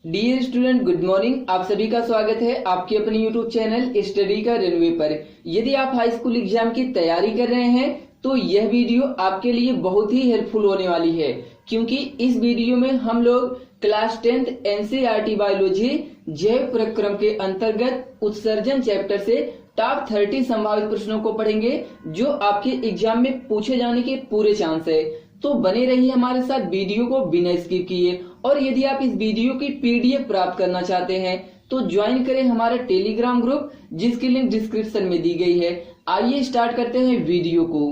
Dear student, good morning. आप सभी का स्वागत है आपके अपने यूट्यूब चैनल स्टडी का रेलवे पर। यदि आप हाई स्कूल एग्जाम की तैयारी कर रहे हैं तो यह वीडियो आपके लिए बहुत ही हेल्पफुल होने वाली है, क्योंकि इस वीडियो में हम लोग क्लास 10th एनसीईआरटी बायोलॉजी जैव प्रक्रम के अंतर्गत उत्सर्जन चैप्टर से टॉप 30 संभावित प्रश्नों को पढ़ेंगे जो आपके एग्जाम में पूछे जाने के पूरे चांस है। तो बने रहिए हमारे साथ वीडियो को बिना स्किप किए। और यदि आप इस वीडियो की पीडीएफ प्राप्त करना चाहते हैं तो ज्वाइन करें हमारा टेलीग्राम ग्रुप, जिसकी लिंक डिस्क्रिप्शन में दी गई है। आइए स्टार्ट करते हैं वीडियो को।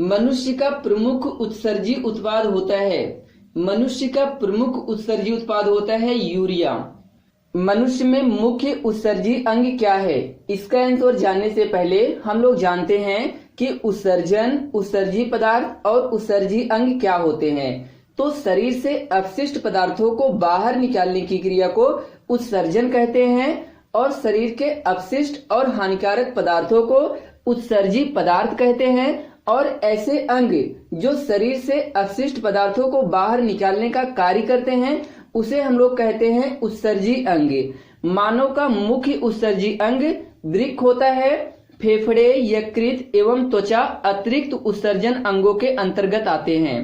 मनुष्य का प्रमुख उत्सर्जी उत्पाद होता है। मनुष्य का प्रमुख उत्सर्जी उत्पाद होता है यूरिया। मनुष्य में मुख्य उत्सर्जी अंग क्या है? इसका आंसर जानने से पहले हम लोग जानते हैं कि उत्सर्जन, उत्सर्जी पदार्थ और उत्सर्जी अंग क्या होते हैं। तो शरीर से अपशिष्ट पदार्थों को बाहर निकालने की क्रिया को उत्सर्जन कहते हैं और शरीर के अपशिष्ट और हानिकारक पदार्थों को उत्सर्जी पदार्थ कहते हैं। और ऐसे अंग जो शरीर से अपशिष्ट पदार्थों को बाहर निकालने का कार्य करते हैं उसे हम लोग कहते हैं उत्सर्जी अंग। मानव का मुख्य उत्सर्जी अंग वृक्क होता है। फेफड़े, यकृत एवं त्वचा अतिरिक्त उत्सर्जन अंगों के अंतर्गत आते हैं।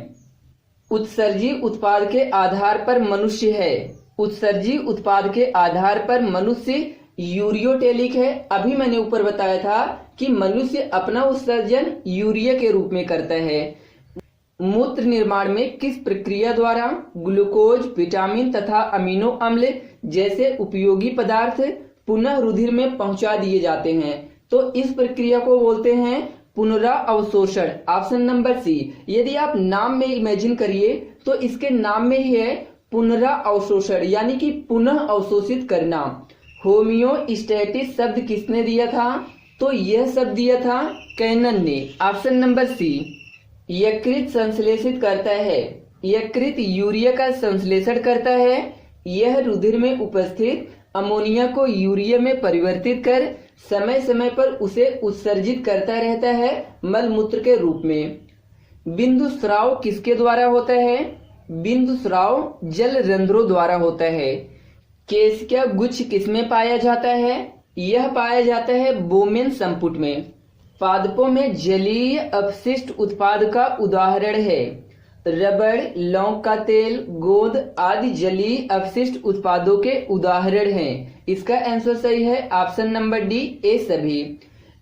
उत्सर्जी उत्पाद के आधार पर मनुष्य है। उत्सर्जी उत्पाद के आधार पर मनुष्य यूरियोटेलिक है। अभी मैंने ऊपर बताया था कि मनुष्य अपना उत्सर्जन यूरिया के रूप में करता है। मूत्र निर्माण में किस प्रक्रिया द्वारा ग्लूकोज, विटामिन तथा अमीनो अम्ल जैसे उपयोगी पदार्थ पुनः रुधिर में पहुंचा दिए जाते हैं? तो इस प्रक्रिया को बोलते हैं पुनरावशोषण। ऑप्शन नंबर सी। यदि आप नाम में इमेजिन करिए तो इसके नाम में ही है पुनरावशोषण, यानी कि पुनः अवशोषित करना। होमियोस्टेटिस शब्द किसने दिया था? तो यह शब्द दिया था कैनन ने। Option number C. यकृत संश्लेषित करता है। यकृत यूरिया का संश्लेषण करता है। यह रुधिर में उपस्थित अमोनिया को यूरिया में परिवर्तित कर समय समय पर उसे उत्सर्जित करता रहता है मल मूत्र के रूप में। बिंदु स्राव किसके द्वारा होता है? बिंदु स्राव जल रंध्रों द्वारा होता है। केशिका गुच्छ किसमें पाया जाता है? यह पाया जाता है बोमेन संपुट में। पादपों में जलीय अपशिष्ट उत्पाद का उदाहरण है रबड़, लौंग का तेल, गोंद आदि जलीय अपशिष्ट उत्पादों के उदाहरण हैं। इसका आंसर सही है ऑप्शन नंबर डी, ए सभी।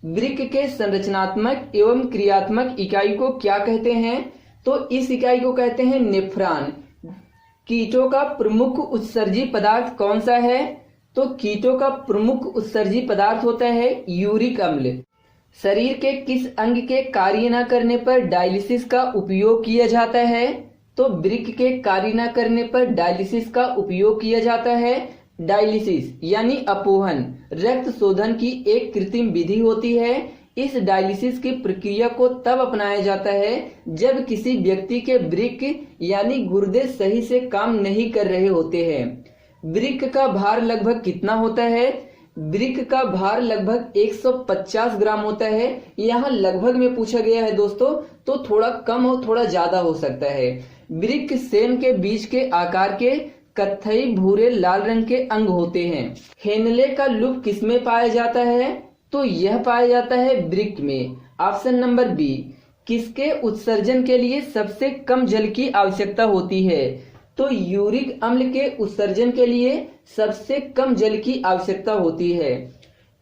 वृक्क के संरचनात्मक एवं क्रियात्मक इकाई को क्या कहते हैं? तो इस इकाई को कहते हैं नेफ्रॉन। कीटों का प्रमुख उत्सर्जी पदार्थ कौन सा है? तो कीटों का प्रमुख उत्सर्जी पदार्थ होता है यूरिक अम्ल। शरीर के किस अंग के कार्य न करने पर डायलिसिस का उपयोग किया जाता है? तो वृक्क के कार्य न करने पर डायलिसिस का उपयोग किया जाता है। डायलिसिस यानी अपोहन रक्त शोधन की एक कृत्रिम विधि होती है। इस डायलिसिस की प्रक्रिया को तब अपनाया जाता है जब किसी व्यक्ति के वृक्क यानी गुर्दे सही से काम नहीं कर रहे होते हैं। वृक्क का भार लगभग कितना होता है? वृक्क का भार लगभग 150 ग्राम होता है। यहाँ लगभग में पूछा गया है दोस्तों, तो थोड़ा कम और थोड़ा ज्यादा हो सकता है। वृक्क सेम के बीच के आकार के कत्थई, भूरे, लाल रंग के अंग होते हैं। हेनले का लूप किसमें पाया जाता है? तो यह पाया जाता है वृक्क में। Option number B. किसके उत्सर्जन के लिए सबसे कम जल की आवश्यकता होती है? तो यूरिक अम्ल के उत्सर्जन के लिए सबसे कम जल की आवश्यकता होती है।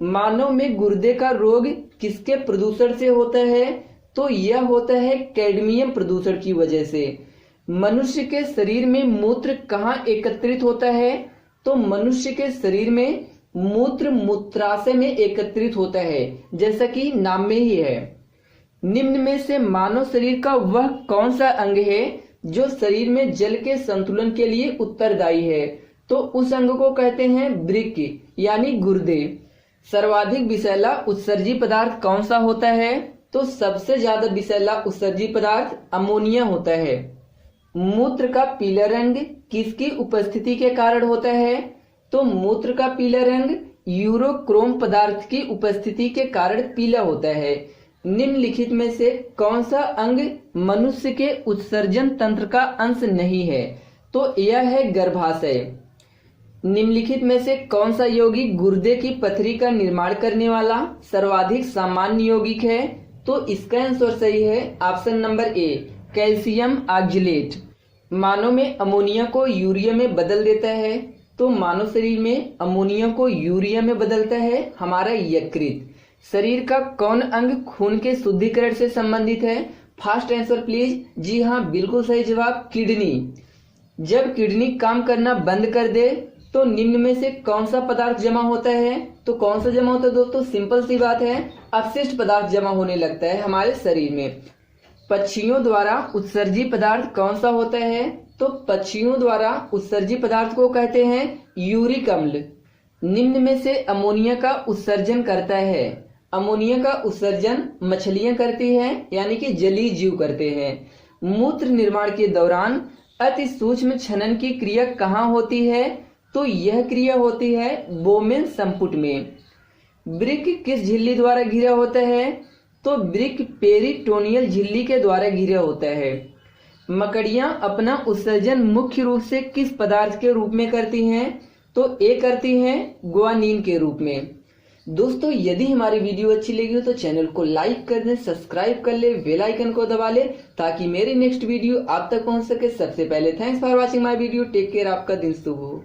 मानव में गुर्दे का रोग किसके प्रदूषण से होता है? तो यह होता है कैडमियम प्रदूषण की वजह से। मनुष्य के शरीर में मूत्र कहाँ एकत्रित होता है? तो मनुष्य के शरीर में मूत्र मूत्राशय में एकत्रित होता है, जैसा कि नाम में ही है। निम्न में से मानव शरीर का वह कौन सा अंग है जो शरीर में जल के संतुलन के लिए उत्तरदायी है? तो उस अंग को कहते हैं वृक्क यानी गुर्दे। सर्वाधिक विषैला उत्सर्जी पदार्थ कौन सा होता है? तो सबसे ज्यादा विषैला उत्सर्जी पदार्थ अमोनिया होता है। मूत्र का पीला रंग किसकी उपस्थिति के कारण होता है? तो मूत्र का पीला रंग यूरोक्रोम पदार्थ की उपस्थिति के कारण पीला होता है। निम्नलिखित में से कौन सा अंग मनुष्य के उत्सर्जन तंत्र का अंश नहीं है? तो यह है गर्भाशय। निम्नलिखित में से कौन सा यौगिक गुर्दे की पथरी का निर्माण करने वाला सर्वाधिक सामान्य यौगिक है? तो इसका आंसर सही है option number A, calcium oxalate. मानव में अमोनिया को यूरिया में बदल देता है, तो मानव शरीर में अमोनिया को यूरिया में बदलता है हमारा यकृत। शरीर का कौन अंग खून के शुद्धिकरण से संबंधित है? Fast answer please. जी हाँ, बिल्कुल सही जवाब, किडनी। जब किडनी काम करना बंद कर दे तो निम्न में से कौन सा पदार्थ जमा होता है? तो कौन सा जमा होता है दोस्तों? सिंपल सी बात है, अपशिष्ट पदार्थ जमा होने लगता है हमारे शरीर में। पक्षियों द्वारा उत्सर्जित पदार्थ कौन सा होता है? तो पक्षियों द्वारा उत्सर्जित पदार्थ को कहते हैं यूरिक अम्ल। निम्न में से अमोनिया का उत्सर्जन करता है? अमोनिया का उत्सर्जन मछलियां करती हैं, यानी कि जलीय जीव करते हैं। मूत्र निर्माण के दौरान अति सूक्ष्म छनन की क्रिया कहाँ होती है? तो यह क्रिया होती है बोमेन संपुट में। वृक्क किस झिल्ली द्वारा घिरा होता है? तो वृक्क पेरिटोनियल झिल्ली के द्वारा घिरा होता है। मकड़ियां अपना उत्सर्जन मुख्य रूप से किस पदार्थ के रूप में करती हैं? तो ए करती हैं ग्वानिन के रूप में। दोस्तों, यदि हमारी वीडियो अच्छी लगी हो तो चैनल को लाइक कर दें, सब्सक्राइब कर ले, बेल आइकन को दबा ले ताकि मेरी नेक्स्ट वीडियो आप तक पहुंच सके सबसे पहले। Thanks for watching my video. Take care. आपका दिन शुभ हो।